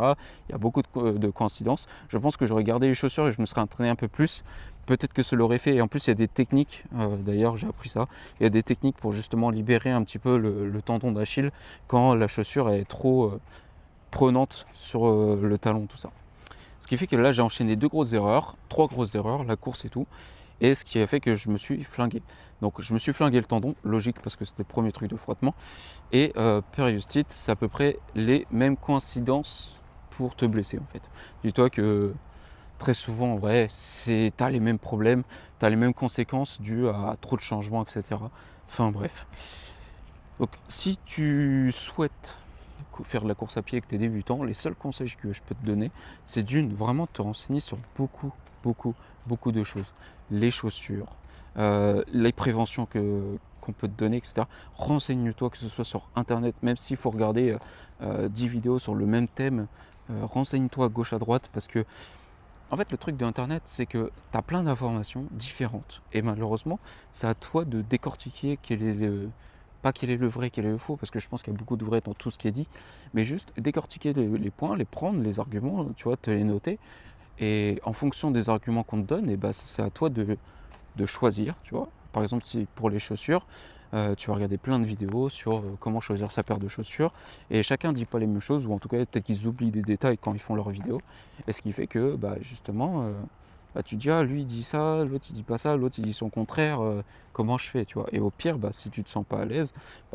il y a beaucoup de coïncidences. Je pense que j'aurais gardé les chaussures et je me serais entraîné un peu plus. Peut-être que ça l'aurait fait. Et en plus, il y a des techniques. D'ailleurs, j'ai appris ça. Il y a des techniques pour justement libérer un petit peu le tendon d'Achille quand la chaussure est trop prenante sur le talon, tout ça. Ce qui fait que là, j'ai enchaîné 3 grosses erreurs, la course et tout. Et ce qui a fait que je me suis flingué. Donc je me suis flingué le tendon, logique parce que c'était le premier truc de frottement. Et périostite, c'est à peu près les mêmes coïncidences pour te blesser en fait. Dis-toi que très souvent en vrai, t'as les mêmes problèmes, t'as les mêmes conséquences dues à trop de changements, etc. Enfin bref. Donc si tu souhaites faire de la course à pied et que tu es débutant, les seuls conseils que je peux te donner, c'est d'une, vraiment te renseigner sur beaucoup de choses. Les chaussures, les préventions qu'on peut te donner, etc. Renseigne-toi, que ce soit sur internet, même s'il faut regarder 10 vidéos sur le même thème, renseigne-toi à gauche à droite, parce que en fait le truc de internet, c'est que tu as plein d'informations différentes, et malheureusement c'est à toi de décortiquer pas quel est le vrai, quel est le faux, parce que je pense qu'il y a beaucoup de vrai dans tout ce qui est dit, mais juste décortiquer les points, les prendre, les arguments, tu vois, te les noter, et en fonction des arguments qu'on te donne, et c'est à toi de choisir, tu vois. Par exemple, si pour les chaussures, tu vas regarder plein de vidéos sur comment choisir sa paire de chaussures, et chacun ne dit pas les mêmes choses, ou en tout cas peut-être qu'ils oublient des détails quand ils font leurs vidéos, et ce qui fait que justement, tu dis ah lui il dit ça, l'autre il dit pas ça, l'autre il dit son contraire, comment je fais, tu vois. Et au pire, si tu te sens pas à l'aise,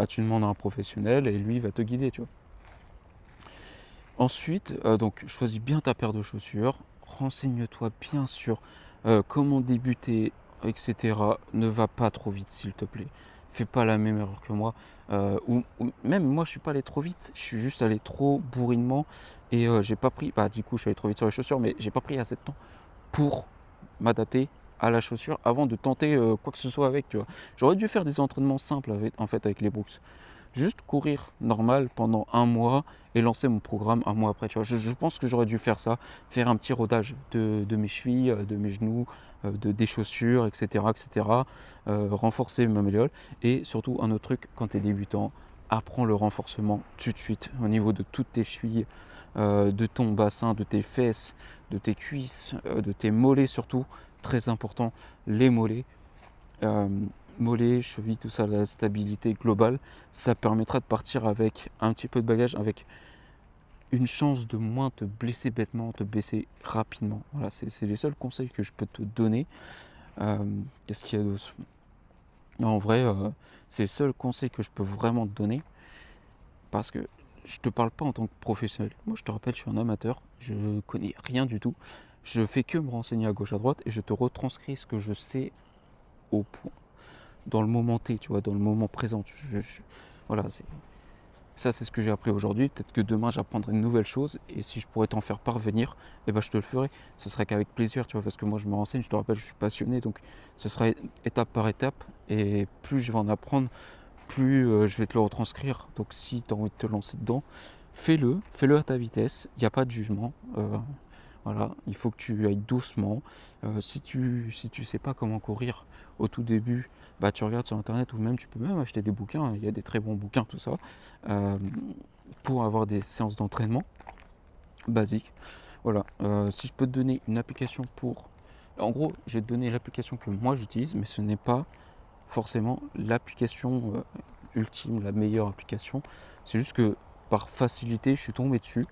tu demandes à un professionnel et lui il va te guider, tu vois. Ensuite, donc choisis bien ta paire de chaussures, renseigne-toi bien sur comment débuter, etc. Ne va pas trop vite s'il te plaît. Fais pas la même erreur que moi. Ou même moi je suis pas allé trop vite, je suis juste allé trop bourrinement et j'ai pas pris. Du coup je suis allé trop vite sur les chaussures, mais j'ai pas pris assez de temps pour m'adapter à la chaussure avant de tenter quoi que ce soit avec, tu vois. J'aurais dû faire des entraînements simples avec les Brooks. Juste courir normal pendant un mois et lancer mon programme un mois après, tu vois. Je pense que j'aurais dû faire ça, faire un petit rodage de mes chevilles, de mes genoux, des chaussures, etc. renforcer ma malléole. Et surtout un autre truc, quand tu es débutant, apprends le renforcement tout de suite au niveau de toutes tes chevilles, de ton bassin, de tes fesses, de tes cuisses, de tes mollets surtout, très important, les mollets. Euh, Mollets, chevilles, tout ça, la stabilité globale, ça permettra de partir avec un petit peu de bagage, avec une chance de moins te blesser bêtement, te blesser rapidement. Voilà, c'est les seuls conseils que je peux te donner. Qu'est-ce qu'il y a d'autre? En vrai, c'est le seul conseil que je peux vraiment te donner parce que je te parle pas en tant que professionnel. Moi, je te rappelle, je suis un amateur, je connais rien du tout. Je fais que me renseigner à gauche à droite et je te retranscris ce que je sais au point, dans le moment T, tu vois, dans le moment présent. Voilà, ça, c'est ce que j'ai appris aujourd'hui. Peut-être que demain, j'apprendrai une nouvelle chose et si je pourrais t'en faire parvenir, eh ben, je te le ferai. Ce serait qu'avec plaisir, tu vois, parce que moi, je me renseigne, je te rappelle, je suis passionné, donc ce sera étape par étape et plus je vais en apprendre, plus je vais te le retranscrire. Donc si tu as envie de te lancer dedans, fais-le à ta vitesse, il n'y a pas de jugement. Voilà, il faut que tu ailles doucement. Si tu sais pas comment courir au tout début, bah tu regardes sur internet ou même tu peux même acheter des bouquins, il y a des très bons bouquins, tout ça, euh, pour avoir des séances d'entraînement basiques. Voilà, si je peux te donner une application pour... En gros, je vais te donner l'application que moi j'utilise, mais ce n'est pas forcément l'application ultime, la meilleure application. C'est juste que par facilité, je suis tombé dessus.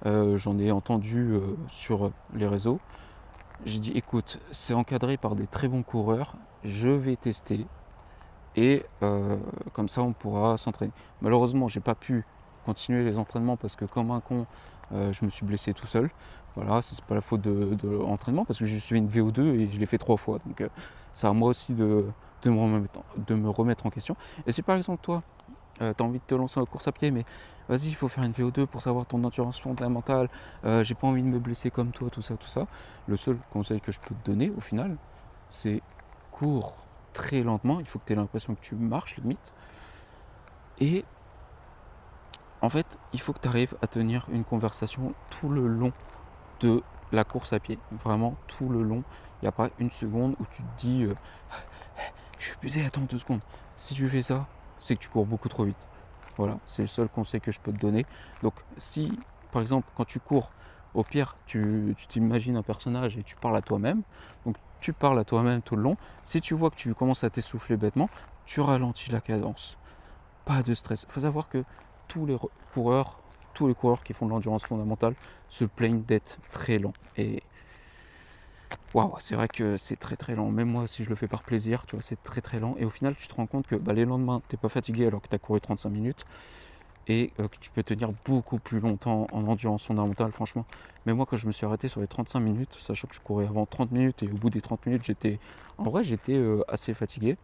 J'en ai entendu sur les réseaux. J'ai dit écoute, c'est encadré par des très bons coureurs, je vais tester et comme ça on pourra s'entraîner. Malheureusement, j'ai pas pu continuer les entraînements parce que comme un con, je me suis blessé tout seul. Voilà, c'est pas la faute de l'entraînement parce que j'ai suivi une VO2 et je l'ai fait 3 fois. Donc c'est à moi aussi de me remettre en question. Et si par exemple toi, tu as envie de te lancer en course à pied, mais vas-y, il faut faire une VO2 pour savoir ton endurance fondamentale, j'ai pas envie de me blesser comme toi, tout ça, tout ça. Le seul conseil que je peux te donner au final, c'est cours très lentement, il faut que tu aies l'impression que tu marches limite. Et en fait, il faut que tu arrives à tenir une conversation tout le long de la course à pied. Vraiment tout le long. Il n'y a pas une seconde où tu te dis je suis épuisé, attends 2 secondes. Si tu fais ça, c'est que tu cours beaucoup trop vite. Voilà, c'est le seul conseil que je peux te donner. Donc si, par exemple, quand tu cours, au pire, tu t'imagines un personnage et tu parles à toi-même. Donc tu parles à toi-même tout le long. Si tu vois que tu commences à t'essouffler bêtement, tu ralentis la cadence. Pas de stress. Il faut savoir que tous les coureurs, tous les coureurs qui font de l'endurance fondamentale se plaignent d'être très lents. Et waouh, c'est vrai que c'est très très lent. Même moi, si je le fais par plaisir, tu vois, c'est très très lent. Et au final, tu te rends compte que les lendemains, t'es pas fatigué alors que tu as couru 35 minutes et que tu peux tenir beaucoup plus longtemps en endurance fondamentale, franchement. Mais moi, quand je me suis arrêté sur les 35 minutes, sachant que je courais avant 30 minutes et au bout des 30 minutes, j'étais assez fatigué.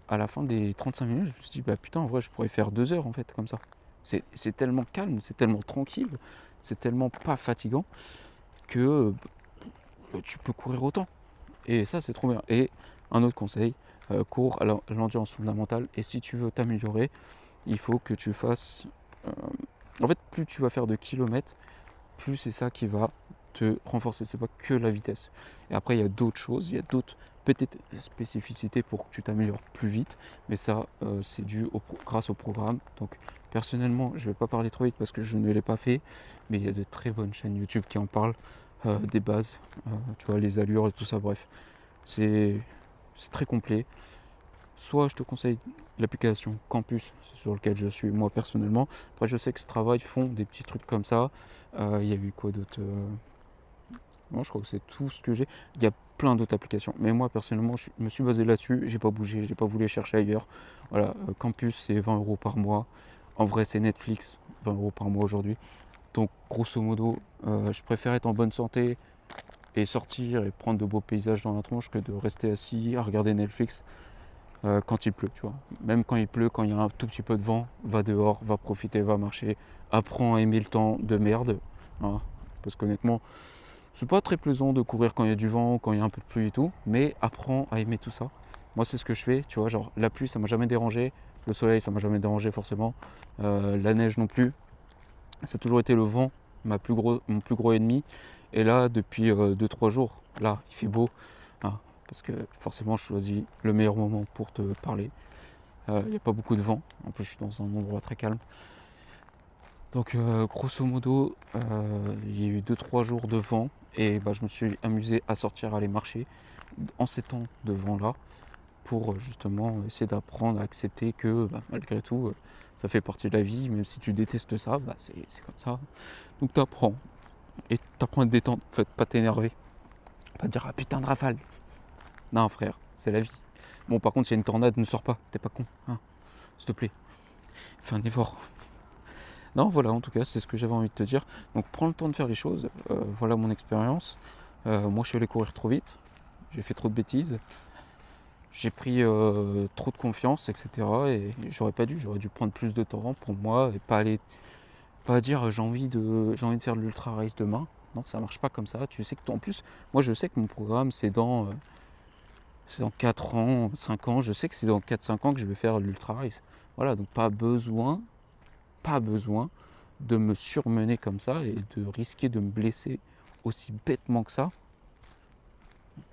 À la fin des 35 minutes, je me suis dit, putain, en vrai, je pourrais faire 2 heures en fait, comme ça. C'est tellement calme, c'est tellement tranquille, c'est tellement pas fatigant que tu peux courir autant. Et ça, c'est trop bien. Et un autre conseil, cours à l'endurance fondamentale. Et si tu veux t'améliorer, il faut que tu fasses... en fait, plus tu vas faire de kilomètres, plus c'est ça qui va te renforcer. C'est pas que la vitesse. Et après, il y a d'autres choses, il y a d'autres petites spécificités pour que tu t'améliores plus vite. Mais ça, c'est dû grâce au programme. Donc, personnellement, je vais pas parler trop vite parce que je ne l'ai pas fait. Mais il y a de très bonnes chaînes YouTube qui en parlent. Des bases, tu vois, les allures et tout ça, bref. C'est très complet. Soit je te conseille l'application Campus, sur lequel je suis moi personnellement. Après, je sais que Strava, ils font des petits trucs comme ça. Il y a eu quoi d'autre Non, je crois que c'est tout ce que j'ai. Il y a plein d'autres applications. Mais moi, personnellement, je me suis basé là-dessus. J'ai pas bougé, j'ai pas voulu chercher ailleurs. Voilà, Campus, c'est 20 € par mois. En vrai, c'est Netflix, 20 € par mois aujourd'hui. Donc, grosso modo, je préfère être en bonne santé et sortir et prendre de beaux paysages dans la tronche que de rester assis à regarder Netflix quand il pleut, tu vois. Même quand il pleut, quand il y a un tout petit peu de vent, va dehors, va profiter, va marcher, apprends à aimer le temps de merde, hein. Parce qu'honnêtement, c'est pas très plaisant de courir quand il y a du vent, quand il y a un peu de pluie et tout, mais apprends à aimer tout ça. Moi, c'est ce que je fais, tu vois, genre la pluie, ça m'a jamais dérangé, le soleil, ça m'a jamais dérangé forcément, la neige non plus. Ça a toujours été le vent, mon plus gros ennemi. Et là, depuis 2-3 jours, là, il fait beau, hein, parce que forcément, je choisis le meilleur moment pour te parler. Il n'y a pas beaucoup de vent. En plus, je suis dans un endroit très calme. Donc, grosso modo, il y a eu 2-3 jours de vent. Et bah, je me suis amusé à sortir, à aller marcher en ces temps de vent-là, pour justement essayer d'apprendre à accepter que bah, malgré tout, ça fait partie de la vie. Même si tu détestes ça, bah, c'est comme ça. Donc, tu apprends. Et tu apprends à te détendre, en fait, pas t'énerver. Pas te dire ah putain de rafale. Non, frère, c'est la vie. Bon, par contre, s'il y a une tornade, ne sors pas. T'es pas con, hein, s'il te plaît. Fais un effort. Non, voilà, en tout cas, c'est ce que j'avais envie de te dire. Donc, prends le temps de faire les choses. Voilà mon expérience. Moi, je suis allé courir trop vite. J'ai fait trop de bêtises. J'ai pris trop de confiance, etc. Et j'aurais pas dû. J'aurais dû prendre plus de temps pour moi et pas dire j'ai envie de faire de l'ultra race demain. Non, ça marche pas comme ça. Tu sais que en plus, moi, je sais que mon programme, c'est dans 4 ans, 5 ans. Je sais que c'est dans 4-5 ans que je vais faire l'ultra race. Voilà, donc pas besoin de me surmener comme ça et de risquer de me blesser aussi bêtement que ça.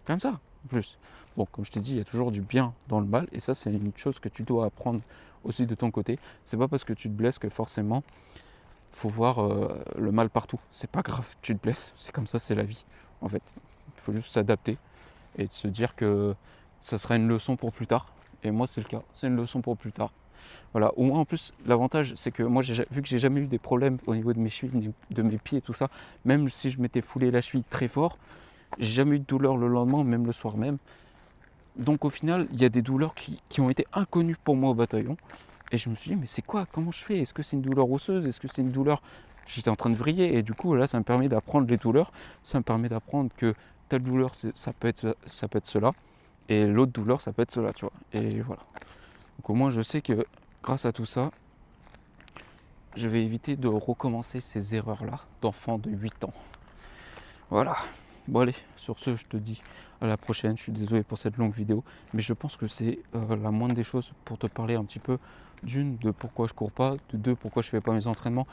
Comme ça, en plus. Bon, comme je t'ai dit, il y a toujours du bien dans le mal, et ça, c'est une chose que tu dois apprendre aussi de ton côté. C'est pas parce que tu te blesses que forcément, faut voir le mal partout. C'est pas grave, tu te blesses, c'est comme ça, c'est la vie. En fait, il faut juste s'adapter et de se dire que ça sera une leçon pour plus tard. Et moi, c'est le cas, c'est une leçon pour plus tard. Voilà, au moins en plus, l'avantage, c'est que moi, vu que j'ai jamais eu des problèmes au niveau de mes chevilles, de mes pieds et tout ça, même si je m'étais foulé la cheville très fort, j'ai jamais eu de douleur le lendemain, même le soir même. Donc au final, il y a des douleurs qui ont été inconnues pour moi au bataillon. Et je me suis dit, mais c'est quoi? Comment je fais? Est-ce que c'est une douleur osseuse? Est-ce que c'est une douleur... J'étais en train de vriller, et du coup, là, ça me permet d'apprendre les douleurs. Ça me permet d'apprendre que telle douleur, ça peut être cela. Et l'autre douleur, ça peut être cela, tu vois. Et voilà. Donc au moins, je sais que grâce à tout ça, je vais éviter de recommencer ces erreurs-là d'enfant de 8 ans. Voilà. Bon allez, sur ce, je te dis à la prochaine. Je suis désolé pour cette longue vidéo, mais je pense que c'est la moindre des choses pour te parler un petit peu d'une, de pourquoi je cours pas, de deux, pourquoi je fais pas mes entraînements,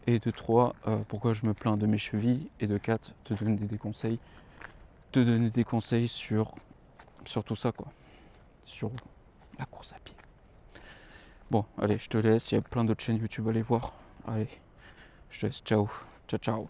et de trois, pourquoi je me plains de mes chevilles, et de quatre, te donner des conseils sur tout ça, quoi, sur la course à pied. Bon, allez, je te laisse, il y a plein d'autres chaînes YouTube à aller voir. Allez, je te laisse, ciao, ciao, ciao.